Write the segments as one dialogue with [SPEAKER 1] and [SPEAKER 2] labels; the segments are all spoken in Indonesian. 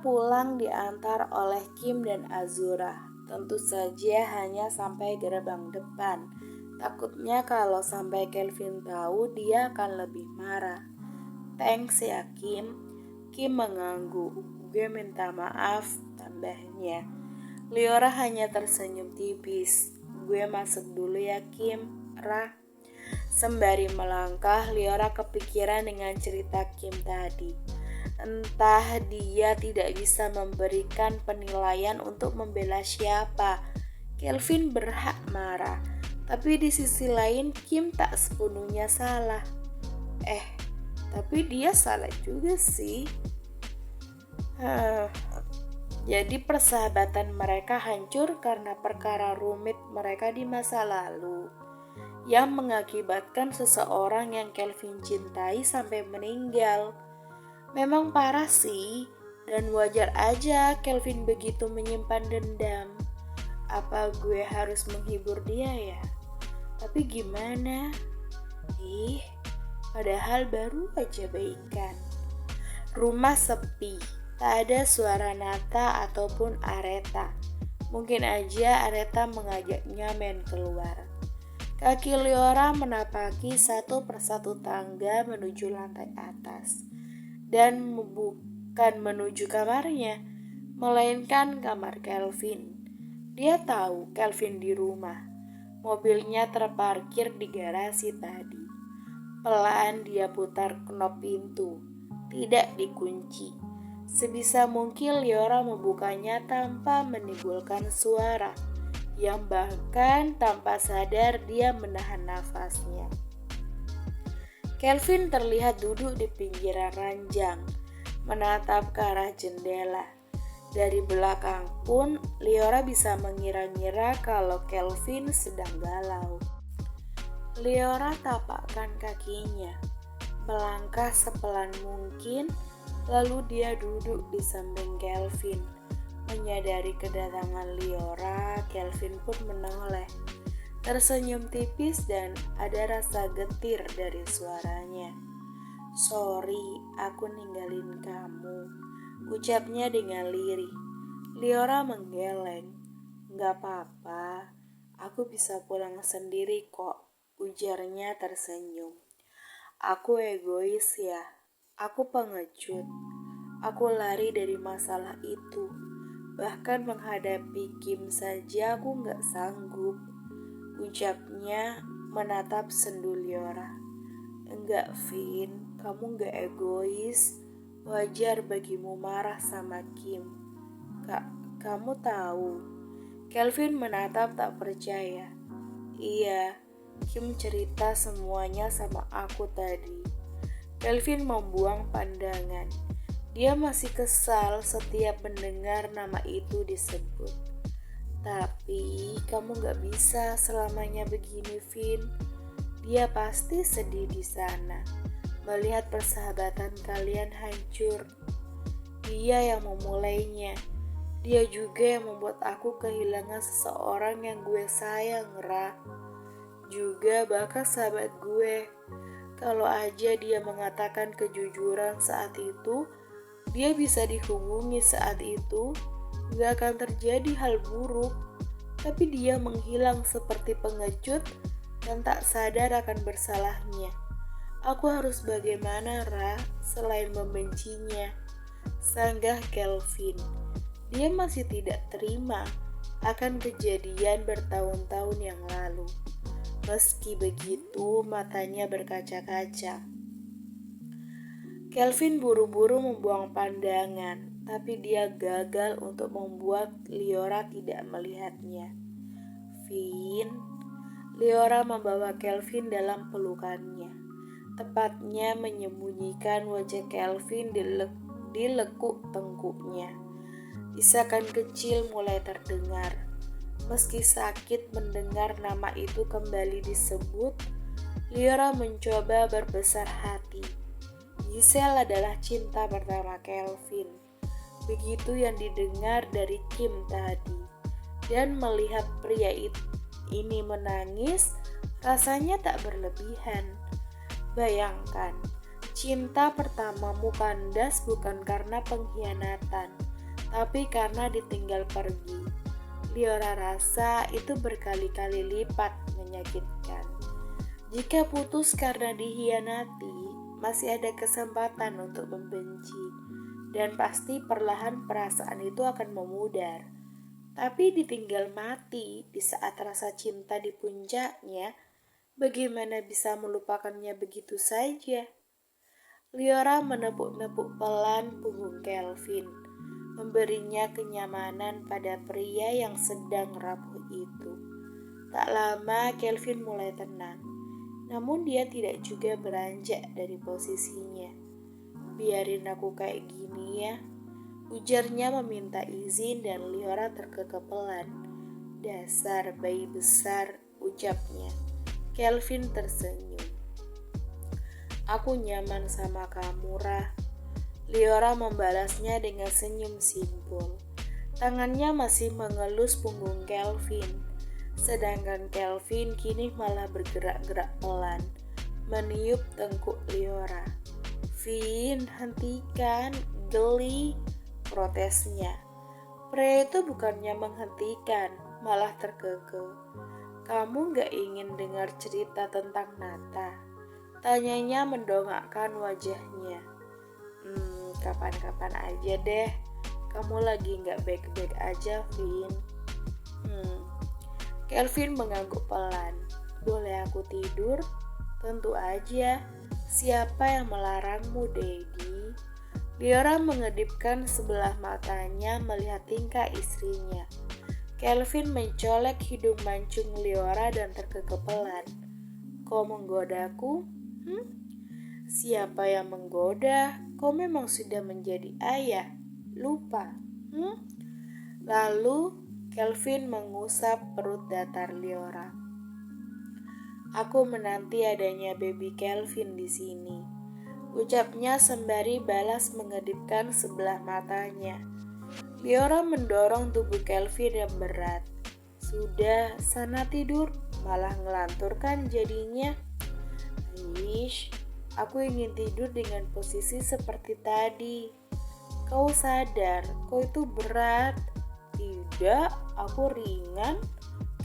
[SPEAKER 1] pulang diantar oleh Kim dan Azura. Tentu saja hanya sampai gerbang depan. Takutnya kalau sampai Kelvin tahu dia akan lebih marah. Thanks ya Kim. Kim mengangguk. Gue minta maaf, tambahnya. Liora hanya tersenyum tipis. Gue masuk dulu ya Kim, Rah. Sembari melangkah, Liora kepikiran dengan cerita Kim tadi. Entah dia tidak bisa memberikan penilaian untuk membela siapa. Kelvin berhak marah. Tapi di sisi lain Kim tak sepenuhnya salah. Tapi dia salah juga sih. Jadi persahabatan mereka hancur karena perkara rumit mereka di masa lalu yang mengakibatkan seseorang yang Kelvin cintai sampai meninggal. Memang parah sih, dan wajar aja Kelvin begitu menyimpan dendam. Apa gue harus menghibur dia ya? Tapi gimana? Padahal baru aja baikan. Rumah sepi, tak ada suara Nata ataupun Areta. Mungkin aja Areta mengajaknya main keluar. Kaki Liora menapaki satu persatu tangga menuju lantai atas. Dan bukan menuju kamarnya, melainkan kamar Kelvin. Dia tahu Kelvin di rumah. Mobilnya terparkir di garasi tadi. Pelan dia putar knop pintu. Tidak dikunci. Sebisa mungkin Liora membukanya tanpa menimbulkan suara, yang bahkan tanpa sadar dia menahan nafasnya. Kelvin terlihat duduk di pinggiran ranjang, menatap ke arah jendela. Dari belakang pun, Liora bisa mengira-ngira kalau Kelvin sedang galau. Liora tapakkan kakinya, melangkah sepelan mungkin, lalu dia duduk di samping Kelvin. Menyadari kedatangan Liora, Kelvin pun menoleh. Tersenyum tipis dan ada rasa getir dari suaranya. Sorry, aku ninggalin kamu, ucapnya dengan lirih. Liora menggeleng. Gak apa-apa, aku bisa pulang sendiri kok, ujarnya tersenyum. Aku egois ya, aku pengecut. Aku lari dari masalah itu. Bahkan menghadapi Kim saja aku gak sanggup, ucapnya menatap sendu Liora. Enggak Vin, kamu gak egois. Wajar bagimu marah sama Kim. Kamu tahu. Kelvin menatap tak percaya. Iya, Kim cerita semuanya sama aku tadi. Kelvin membuang pandangan. Dia masih kesal setiap mendengar nama itu disebut. Tapi kamu gak bisa selamanya begini, Vin. Dia pasti sedih di sana, melihat persahabatan kalian hancur. Dia yang memulainya. Dia juga yang membuat aku kehilangan seseorang yang gue sayang, Ra. Juga bahkan sahabat gue. Kalau aja dia mengatakan kejujuran saat itu, dia bisa dihubungi saat itu, gak akan terjadi hal buruk. Tapi dia menghilang seperti pengecut dan tak sadar akan bersalahnya. Aku harus bagaimana, Ra, selain membencinya? Sanggah Kelvin. Dia masih tidak terima akan kejadian bertahun-tahun yang lalu. Meski begitu, matanya berkaca-kaca. Kelvin buru-buru membuang pandangan, tapi dia gagal untuk membuat Liora tidak melihatnya. Vin, Liora membawa Kelvin dalam pelukannya. Tepatnya menyembunyikan wajah Kelvin di lekuk tengkuknya. Isakan kecil mulai terdengar. Meski sakit mendengar nama itu kembali disebut, Liora mencoba berbesar hati. Giselle adalah cinta pertama Kelvin. Begitu yang didengar dari Kim tadi. Dan melihat pria ini menangis, rasanya tak berlebihan. Bayangkan, cinta pertamamu kandas bukan karena pengkhianatan, tapi karena ditinggal pergi. Liora rasa itu berkali-kali lipat menyakitkan. Jika putus karena dihianati, masih ada kesempatan untuk membenci. Dan pasti perlahan perasaan itu akan memudar. Tapi ditinggal mati di saat rasa cinta di puncaknya, bagaimana bisa melupakannya begitu saja? Liora menepuk-nepuk pelan punggung Kelvin, memberinya kenyamanan pada pria yang sedang rapuh itu. Tak lama Kelvin mulai tenang, namun dia tidak juga beranjak dari posisinya. Biarin aku kayak gini ya, ujarnya meminta izin dan Liora terkekeh pelan. Dasar bayi besar, ucapnya. Kelvin tersenyum. Aku nyaman sama kamu, Rah. Liora membalasnya dengan senyum simpul. Tangannya masih mengelus punggung Kelvin. Sedangkan Kelvin kini malah bergerak-gerak pelan, meniup tengkuk Liora. Vin, hentikan, geli, protesnya. Pria itu bukannya menghentikan, malah terkekeh. Kamu gak ingin dengar cerita tentang Nata? Tanyanya mendongakkan wajahnya. Kapan-kapan aja deh. Kamu lagi gak baik-baik aja, Vin. Kelvin mengangguk pelan. Boleh aku tidur? Tentu aja. Siapa yang melarangmu, Daddy? Liora mengedipkan sebelah matanya melihat tingkah istrinya. Kelvin mencolek hidung mancung Liora dan terkekeh pelan. Kau menggodaku? Siapa yang menggoda? Kau memang sudah menjadi ayah. Lupa. Lalu Kelvin mengusap perut datar Liora. Aku menanti adanya baby Kelvin di sini, ucapnya sembari balas mengedipkan sebelah matanya. Liora mendorong tubuh Kelvin yang berat. Sudah, sana tidur, malah ngelanturkan jadinya. Ish, aku ingin tidur dengan posisi seperti tadi. Kau sadar, kau itu berat. Tidak, aku ringan.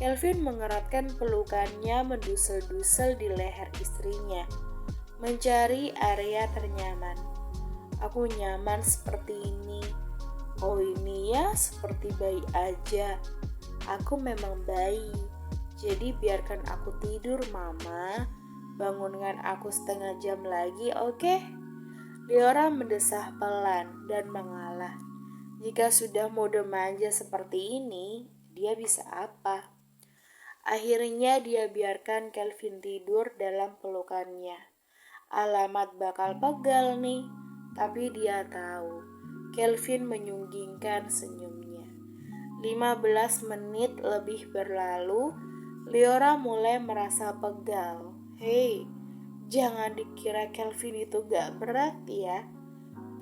[SPEAKER 1] Kelvin mengeratkan pelukannya mendusel-dusel di leher istrinya, mencari area ternyaman. Aku nyaman seperti ini. Oh ini ya seperti bayi aja. Aku memang bayi. Jadi biarkan aku tidur, Mama. Bangunkan aku setengah jam lagi, oke? Liora mendesah pelan dan mengalah. Jika sudah mode manja seperti ini, dia bisa apa? Akhirnya dia biarkan Kelvin tidur dalam pelukannya. Alamat bakal pegal nih, tapi dia tahu. Kelvin menyunggingkan senyumnya. 15 menit lebih berlalu, Liora mulai merasa pegal. Hei, jangan dikira Kelvin itu gak berat ya.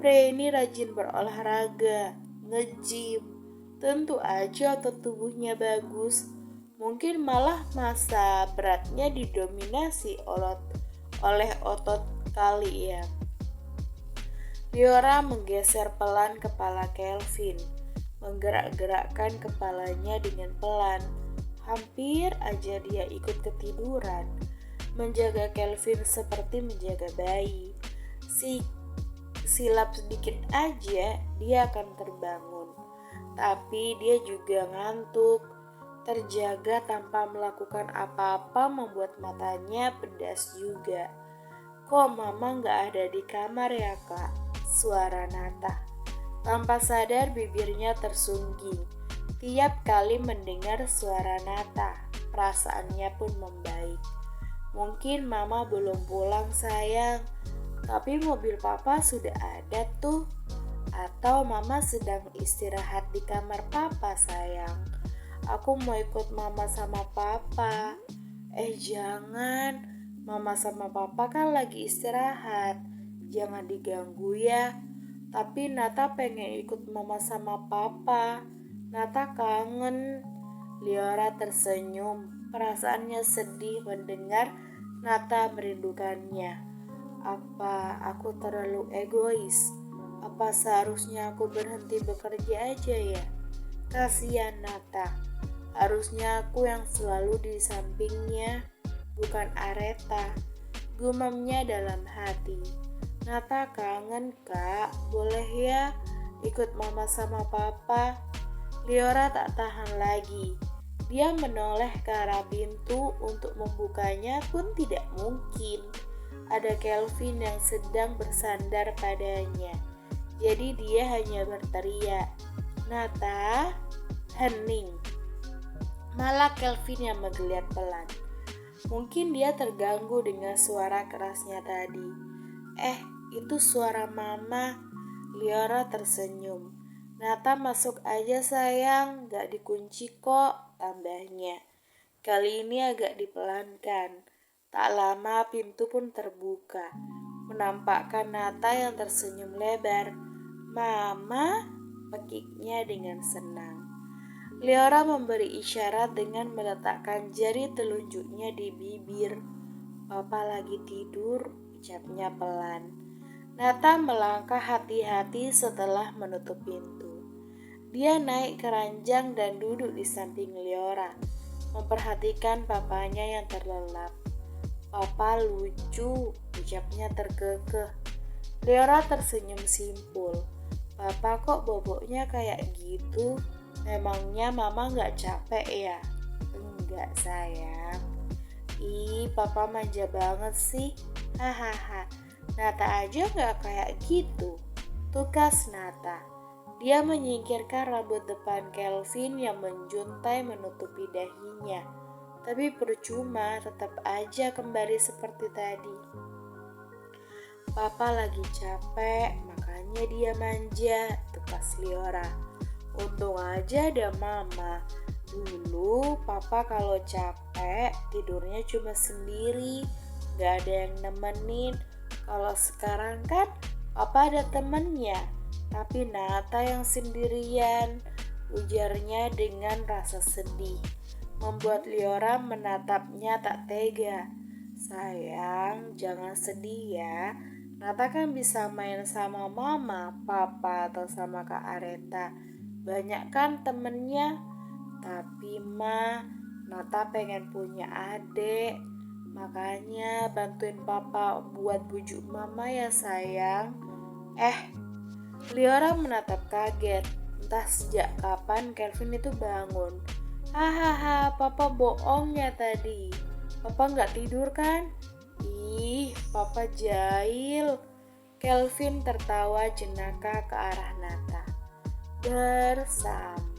[SPEAKER 1] Pria ini rajin berolahraga, nge-gym. Tentu aja otot tubuhnya bagus. Mungkin malah masa beratnya didominasi oleh otot kali ya. Liora menggeser pelan kepala Kelvin, menggerak-gerakkan kepalanya dengan pelan. Hampir aja dia ikut ketiduran. Menjaga Kelvin seperti menjaga bayi. Silap sedikit aja dia akan terbangun. Tapi dia juga ngantuk. Terjaga tanpa melakukan apa-apa membuat matanya pedas juga. Kok Mama gak ada di kamar ya Kak? Suara Nata. Tanpa sadar bibirnya tersungging. Tiap kali mendengar suara Nata, perasaannya pun membaik. Mungkin Mama belum pulang sayang, tapi mobil Papa sudah ada tuh. Atau Mama sedang istirahat di kamar Papa sayang. Aku mau ikut Mama sama Papa. Jangan. Mama sama Papa kan lagi istirahat. Jangan diganggu ya. Tapi Nata pengen ikut Mama sama Papa. Nata kangen. Liora tersenyum. Perasaannya sedih mendengar Nata merindukannya. Apa aku terlalu egois? Apa seharusnya aku berhenti bekerja aja ya? Kasihan Nata. Harusnya aku yang selalu di sampingnya, bukan Areta. Gumamnya dalam hati. Nata kangen kak, boleh ya ikut mama sama papa? Liora tak tahan lagi. Dia menoleh ke arah pintu untuk membukanya pun tidak mungkin. Ada Kelvin yang sedang bersandar padanya. Jadi dia hanya berteriak, "Nata!" Hening. Malah Kelvin yang menggeliat pelan. Mungkin dia terganggu dengan suara kerasnya tadi. Itu suara mama. Liora tersenyum. Nata masuk aja sayang, gak dikunci kok, tambahnya. Kali ini agak dipelankan. Tak lama pintu pun terbuka, menampakkan Nata yang tersenyum lebar. Mama, pekiknya dengan senang. Liora memberi isyarat dengan meletakkan jari telunjuknya di bibir. Papa lagi tidur, ucapnya pelan. Nata melangkah hati-hati setelah menutup pintu. Dia naik ke ranjang dan duduk di samping Liora, memperhatikan papanya yang terlelap. Papa lucu, ucapnya terkekeh. Liora tersenyum simpul. Papa kok boboknya kayak gitu? Memangnya mama gak capek ya? Enggak sayang. Ih, papa manja banget sih. Hahaha. Nata aja gak kayak gitu. Tukas Nata. Dia menyingkirkan rambut depan Kelvin yang menjuntai menutupi dahinya. Tapi percuma, tetap aja kembali seperti tadi. Papa lagi capek, makanya dia manja, tukas Liora. Untung aja ada mama. Dulu papa kalau capek tidurnya cuma sendiri, gak ada yang nemenin. Kalau sekarang kan papa ada temennya, tapi Nata yang sendirian, ujarnya dengan rasa sedih. Membuat Liora menatapnya tak tega. Sayang, jangan sedih ya. Nata kan bisa main sama mama, papa, atau sama Kak Areta. Banyak kan temennya. Tapi Nata pengen punya adik. Makanya bantuin papa buat bujuk mama ya sayang. Liora menatap kaget. Entah sejak kapan Kelvin itu bangun. Hahaha, papa bohong ya tadi. Papa gak tidur kan? Ih, papa jahil. Kelvin tertawa jenaka ke arah Nata. Bersama.